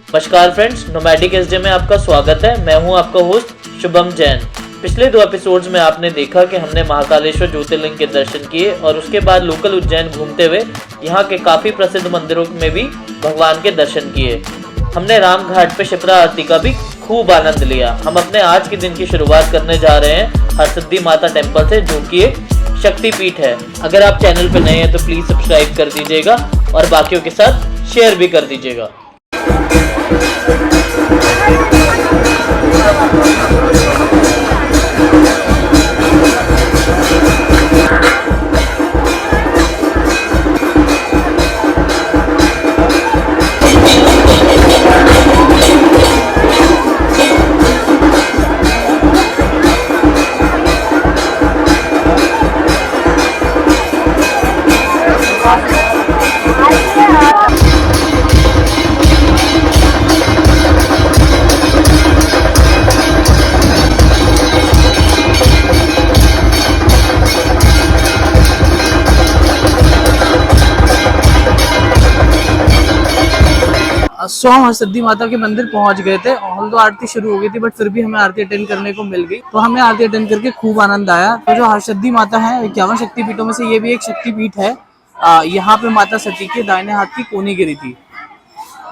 नमस्कार friends, nomadic एसडे में आपका स्वागत है। मैं हूं आपका होस्ट शुभम जैन। पिछले 2 एपिसोड्स में आपने देखा कि हमने महाकालेश्वर ज्योतिर्लिंग के दर्शन किए और उसके बाद लोकल उज्जैन घूमते हुए यहाँ के काफ़ी प्रसिद्ध मंदिरों में भी भगवान के दर्शन किए। हमने राम घाट पे शिप्रा आरती का भी खूब आनंद लिया। हम अपने आज के दिन की शुरुआत करने जा रहे हैं हरसिद्धि माता टेम्पल से, जो कि एक शक्तिपीठ है। अगर आप चैनल पर नए हैं तो प्लीज़ सब्सक्राइब कर दीजिएगा और बाकियों के साथ शेयर भी कर दीजिएगा। हम हरसिद्धि माता के मंदिर पहुंच गए थे। ऑल तो आरती शुरू हो गई थी, बट फिर भी हमें आरती अटेंड करने को मिल गई, तो हमें आरती अटेंड करके खूब आनंद आया। तो जो हरसिद्धि माता है 51 शक्तिपीठों में से ये भी एक शक्तिपीठ है। यहाँ पे माता सती के दाहिने हाथ की कोनी गिरी थी।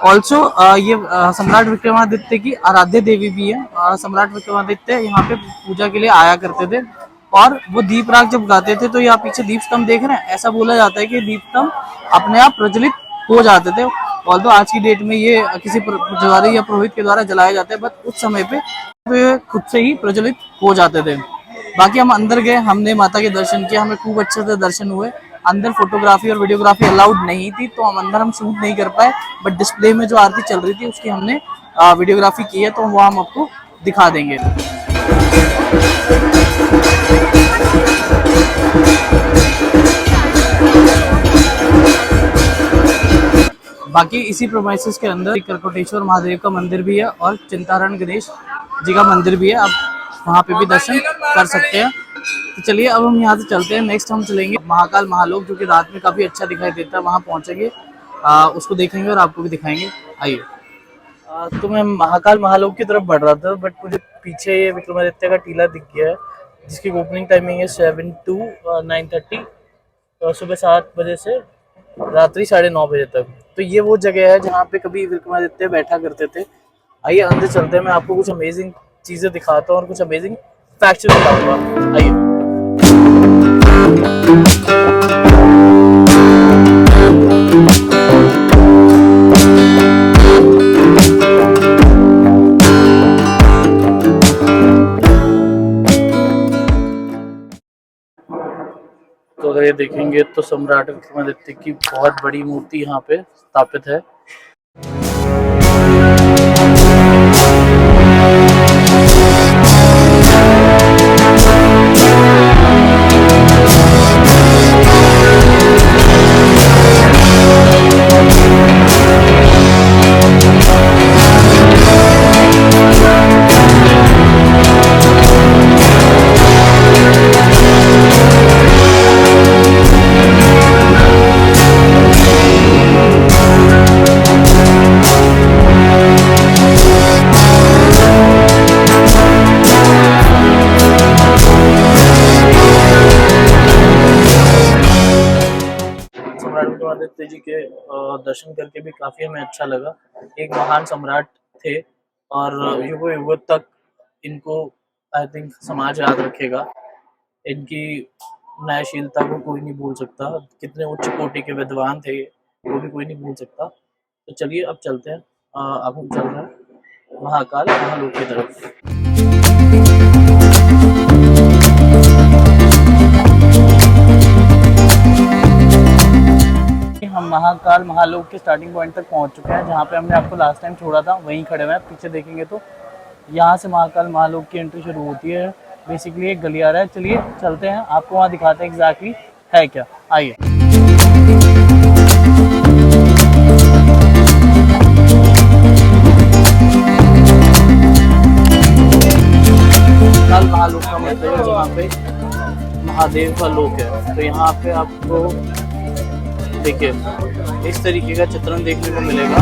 ऑल्सो ये सम्राट विक्रमादित्य की आराध्य देवी भी है। सम्राट विक्रमादित्य यहाँ पे पूजा के लिए आया करते थे और वो दीप राग जब गाते थे तो यहाँ पीछे दीप स्तंभ देख रहे हैं, ऐसा बोला जाता है कि दीप स्तंभ अपने आप प्रज्वलित हो जाते थे। ऑल्दो आज की डेट में ये किसी पुजारी या पुरोहित के द्वारा जलाए जाते हैं, बट उस समय पे ये खुद से ही प्रज्वलित हो जाते थे। बाकी हम अंदर गए, हमने माता के दर्शन किए, हमें खूब अच्छे से दर्शन हुए। अंदर फोटोग्राफी और वीडियोग्राफी अलाउड नहीं थी, तो हम अंदर शूट नहीं कर पाए, बट डिस्प्ले में जो आरती चल रही थी उसकी हमने वीडियोग्राफी की है, तो वो हम आपको दिखा देंगे। बाकी इसी प्रोमाइसेस के अंदर करकोटेश्वर महादेव का मंदिर भी है और चिंताहरण गणेश जी का मंदिर भी है। आप वहाँ पे भी दर्शन कर सकते हैं। तो चलिए अब हम यहाँ से चलते हैं। नेक्स्ट हम चलेंगे महाकाल महालोक, जो कि रात में काफ़ी अच्छा दिखाई देता है। वहाँ पहुँचेंगे, उसको देखेंगे और आपको भी दिखाएंगे। आइए। तो मैं महाकाल महालोक की तरफ बढ़ रहा था, बट मुझे पीछे ये विक्रमादित्य का टीला दिख गया है, जिसकी ओपनिंग टाइमिंग है 7 to 9:30, सुबह 7 बजे से रात्रि 9:30 बजे तक। तो ये वो जगह है जहाँ पे कभी विक्रमादित्य बैठा करते थे। आइए अंदर चलते हैं, मैं आपको कुछ अमेजिंग चीज़ें दिखाता हूँ और कुछ अमेजिंग फैक्ट्स बताऊंगा। आइए। तो अगर ये देखेंगे तो सम्राट विक्रमादित्य की बहुत बड़ी मूर्ति यहाँ पे स्थापित है। विक्रमादित्य जी के दर्शन करके भी काफी हमें अच्छा लगा। एक महान सम्राट थे और युगों युगों तक इनको आई थिंक समाज याद रखेगा। इनकी न्यायशीलता को कोई नहीं भूल सकता। कितने उच्च कोटि के विद्वान थे वो भी कोई नहीं भूल सकता। तो चलिए अब चलते हैं। अब हम चल रहे हैं महाकाल महालोक की तरफ। हम महाकाल महालोक के स्टार्टिंग पॉइंट तक पहुंच चुके हैं, जहां पे हमने आपको लास्ट टाइम छोड़ा था। वहीं खड़े हुए हैं। पीछे देखेंगे तो यहां से महाकाल महालोक की एंट्री शुरू होती है। बेसिकली एक गलियारा है। चलिए चलते हैं, आपको वहां दिखाते हैं एग्जैक्टली है क्या। आइए। महालोक का मतलब है जहाँ पे महादेव का लोक है। तो यहाँ पे आपको देखिए इस तरीके का चित्रण देखने को मिलेगा।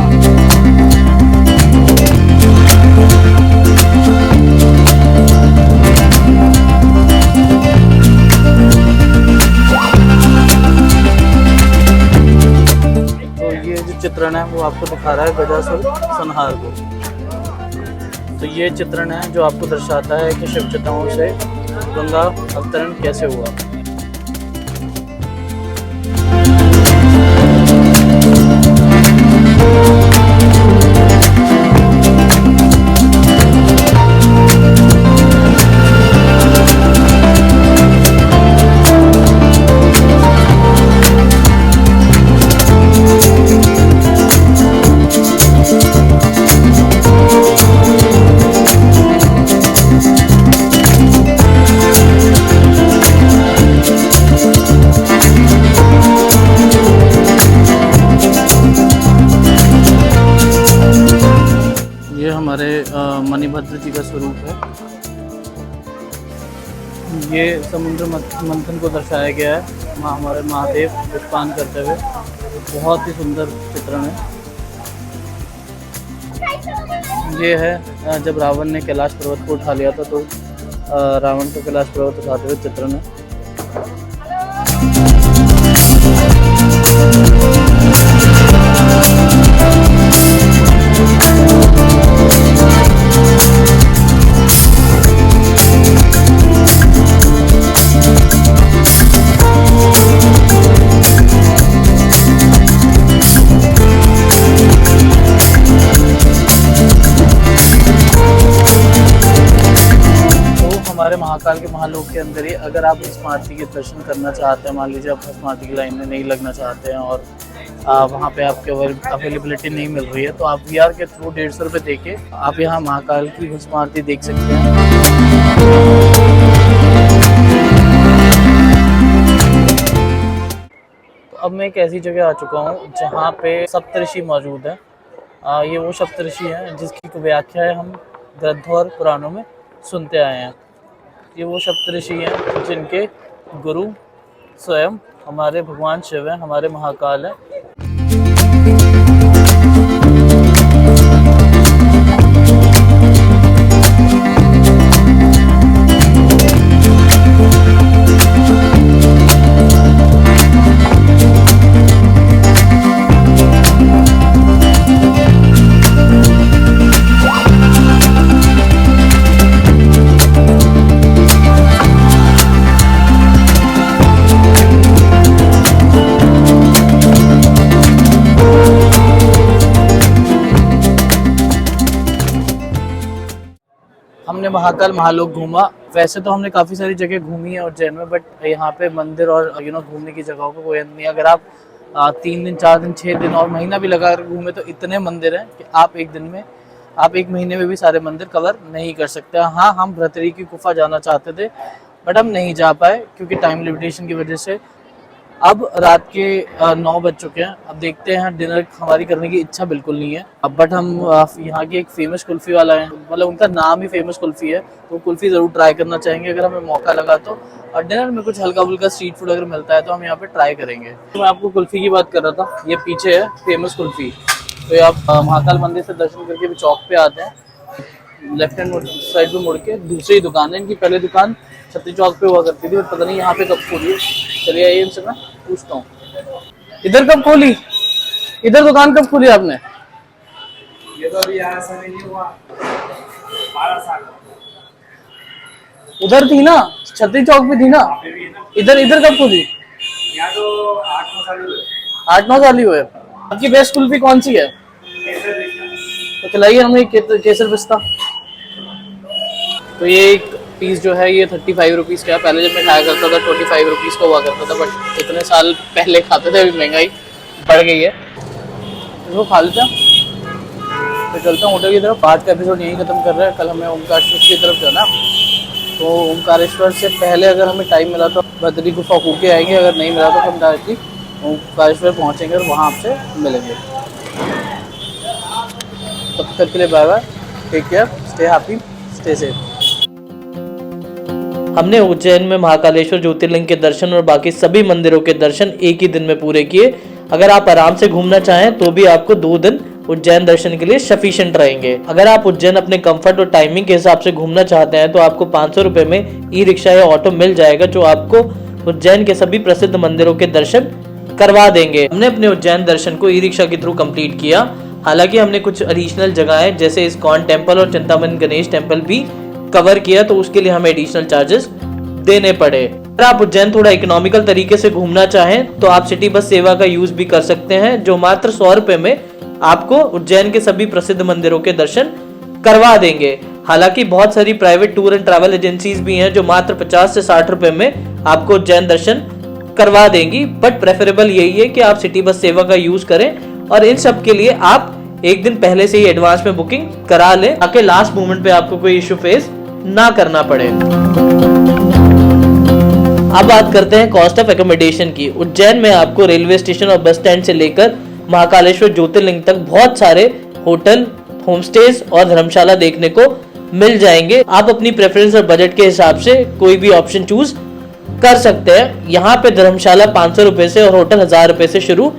तो ये जो चित्रण है वो आपको दिखा रहा है गजासुर संहार को। तो ये चित्रण है जो आपको दर्शाता है कि शिवचताओं से गंगा अवतरण कैसे हुआ। ये हमारे मणिभद्र जी का स्वरूप है। ये समुद्र मंथन को दर्शाया गया है हमारे महादेव विषपान करते हुए। बहुत ही सुंदर चित्रण है। ये है जब रावण ने कैलाश पर्वत को उठा लिया था, तो रावण को कैलाश पर्वत उठाते हुए चित्रण है। हमारे महाकाल के महालोक के अंदर ही अगर आप इस मूर्ति के दर्शन करना चाहते हैं, मान लीजिए आप इस मूर्ति की लाइन में नहीं लगना चाहते हैं और वहाँ पे आपके अवेलेबिलिटी नहीं मिल रही है, तो आप VR के थ्रू 150 रुपये दे के आप यहाँ महाकाल की उस मूर्ति देख सकते हैं। तो अब मैं एक ऐसी जगह आ चुका हूँ जहाँ पे सप्तऋषि मौजूद है। ये वो सप्तऋषि हैं जिसकी व्याख्या हम ग्रंथों और पुराणों में सुनते आए हैं। ये वो सप्तऋषि हैं जिनके गुरु स्वयं हमारे भगवान शिव हैं, हमारे महाकाल हैं। हमने महाकाल महालोक घूमा। वैसे तो हमने काफ़ी सारी जगह घूमी है उज्जैन में, बट यहाँ पे मंदिर और घूमने की जगहों को कोई अंत नहीं। अगर आप 3 दिन 4 दिन 6 दिन और महीना भी लगा कर घूमे तो इतने मंदिर हैं कि आप एक महीने में भी सारे मंदिर कवर नहीं कर सकते। हाँ, हम भ्रतरी की गुफा जाना चाहते थे बट हम नहीं जा पाए क्योंकि टाइम लिमिटेशन की वजह से। अब रात के 9 बज चुके हैं। अब देखते हैं, डिनर हमारी करने की इच्छा बिल्कुल नहीं है अब, बट हम यहाँ की एक फेमस कुल्फ़ी वाला है, मतलब उनका नाम ही फेमस कुल्फ़ी है, तो कुल्फ़ी ज़रूर ट्राई करना चाहेंगे अगर हमें मौका लगा तो। और डिनर में कुछ हल्का फुल्का स्ट्रीट फूड अगर मिलता है तो हम यहाँ पे ट्राई करेंगे। तो मैं आपको कुल्फ़ी की बात कर रहा था, ये पीछे है फेमस कुल्फ़ी। तो ये आप महाकाल मंदिर से दर्शन करके भी चौक पे आते हैं, लेफ्ट हैंड साइड पे मुड़ के दूसरी दुकान है। इनकी पहले दुकान छत्री चौक पे हुआ करती थी, पता नहीं यहाँ पे कब खोली है। चलिए आइए इनसे मैं पूछता हूँ, इधर कब खोली, इधर दुकान कब खोली आपने? ये तो अभी यहाँ से नहीं हुआ, 12 साल। उधर थी ना, छत्री चौक पे थी ना, इधर कब खोली? यहाँ तो 8-9 साल हुए। 8-9 साल ही हुए। आपकी बेस्ट कुल्फी कौन सी है? तो खिलाइए हमें केसर पिस्ता। तो ये एक पीस जो है ये 35 रुपीज़ का है। पहले जब मैं खाया करता था 25 रुपीज़ का हुआ करता था, बट इतने साल पहले खाते थे, अभी महंगाई बढ़ गई है। इसको खा लेते हैं, तो चलते हैं होटल की तरफ। आज का एपिसोड यहीं खत्म कर रहे हैं। कल हमें ओमकारेश्वर की तरफ जाना, तो ओमकारेश्वर से पहले अगर हमें टाइम मिला तो बद्री गुफा होके आएंगे, अगर नहीं मिला तो हम डायरेक्टली ओमकारेश्वर पहुँचेंगे और वहाँ आपसे मिलेंगे। तब तक के लिए bye bye, take care, stay happy, stay safe. हमने उज्जैन में महाकालेश्वर ज्योतिर्लिंग के दर्शन और बाकी सभी मंदिरों के दर्शन एक ही दिन में पूरे किए। अगर आप आराम से घूमना चाहें तो भी आपको 2 दिन उज्जैन दर्शन के लिए सफिशिएंट रहेंगे। अगर आप उज्जैन अपने कंफर्ट और टाइमिंग के हिसाब से घूमना चाहते हैं तो आपको 500 रुपए में ई रिक्शा या ऑटो मिल जाएगा, जो आपको उज्जैन के सभी प्रसिद्ध मंदिरों के दर्शन करवा देंगे। हमने अपने उज्जैन दर्शन को ई रिक्शा के थ्रू कंप्लीट किया। हालांकि हमने कुछ एडिशनल जगहें जैसे इस्कॉन टेम्पल और चिंतामन गणेश टेम्पल भी कवर किया, तो उसके लिए हमें एडिशनल चार्जेस देने पड़े। अगर आप उज्जैन थोड़ा इकोनॉमिकल तरीके से घूमना चाहें तो आप सिटी बस सेवा का यूज भी कर सकते हैं, जो मात्र 100 रुपए में आपको उज्जैन के सभी प्रसिद्ध मंदिरों के दर्शन करवा देंगे। हालांकि बहुत सारी private tour and travel agencies भी हैं जो मात्र 50 से 60 रुपए में आपको उज्जैन दर्शन करवा देंगी, बट प्रेफरेबल यही है कि आप सिटी बस सेवा का यूज करें और इन सब के लिए आप एक दिन पहले से ही एडवांस में बुकिंग करा लें ताकि लास्ट मोमेंट पे आपको कोई इश्यू फेस ना करना पड़े। अब बात करते हैं कॉस्ट ऑफ एकोमोडेशन की। उज्जैन में आपको रेलवे स्टेशन और बस स्टैंड से लेकर महाकालेश्वर ज्योतिर्लिंग तक बहुत सारे होटल, होमस्टेज और धर्मशाला देखने को मिल जाएंगे। आप अपनी प्रेफरेंस और बजट के हिसाब से कोई भी ऑप्शन चूज कर सकते हैं। यहाँ पे धर्मशाला 500 रुपए से और होटल 1000 रुपए से शुरू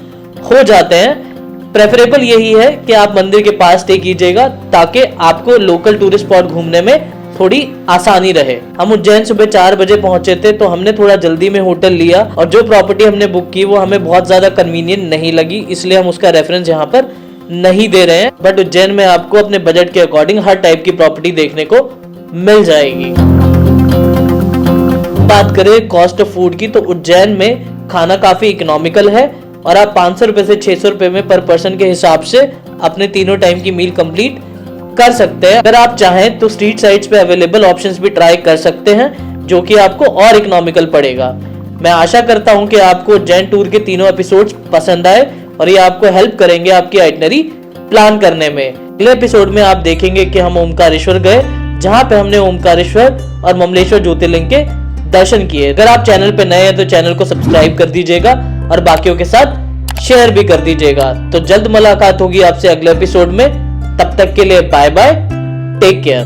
हो जाते हैं। प्रेफरेबल यही है कि आप मंदिर के पास स्टे कीजिएगा ताकि आपको लोकल टूरिस्ट स्पॉट घूमने में थोड़ी आसानी रहे। हम उज्जैन सुबह 4 बजे पहुंचे थे तो हमने थोड़ा जल्दी में होटल लिया और जो प्रॉपर्टी हमने बुक की वो हमें बहुत ज्यादा कन्वीनियंट नहीं लगी, इसलिए हम उसका रेफरेंस यहाँ पर नहीं दे रहे हैं। बट उज्जैन में आपको अपने बजट के अकॉर्डिंग हर टाइप की प्रॉपर्टी देखने को मिल जाएगी। बात करें कॉस्ट ऑफ फूड की तो उज्जैन में खाना काफी इकोनॉमिकल है और आप 500 रुपए से 600 रुपए में पर पर्सन के हिसाब से अपने तीनों टाइम की मील कंप्लीट कर सकते हैं। अगर आप चाहें तो स्ट्रीट साइड्स पे अवेलेबल ऑप्शंस भी ट्राई कर सकते हैं जो कि आपको और इकोनॉमिकल पड़ेगा। मैं आशा करता हूं कि आपको उज्जैन टूर के तीनों एपिसोड्स पसंद आए और ये आपको हेल्प करेंगे आपकी आइटनरी प्लान करने में। अगले एपिसोड में आप देखेंगे कि हम ओमकारेश्वर गए, जहां पे हमने ओमकारेश्वर और ममलेश्वर ज्योतिर्लिंग के दर्शन किए। अगर आप चैनल पे नए हैं तो चैनल को सब्सक्राइब कर दीजिएगा और बाकियों के साथ शेयर भी कर दीजिएगा। तो जल्द मुलाकात होगी आपसे अगले एपिसोड में, तब तक के लिए बाय बाय, टेक केयर।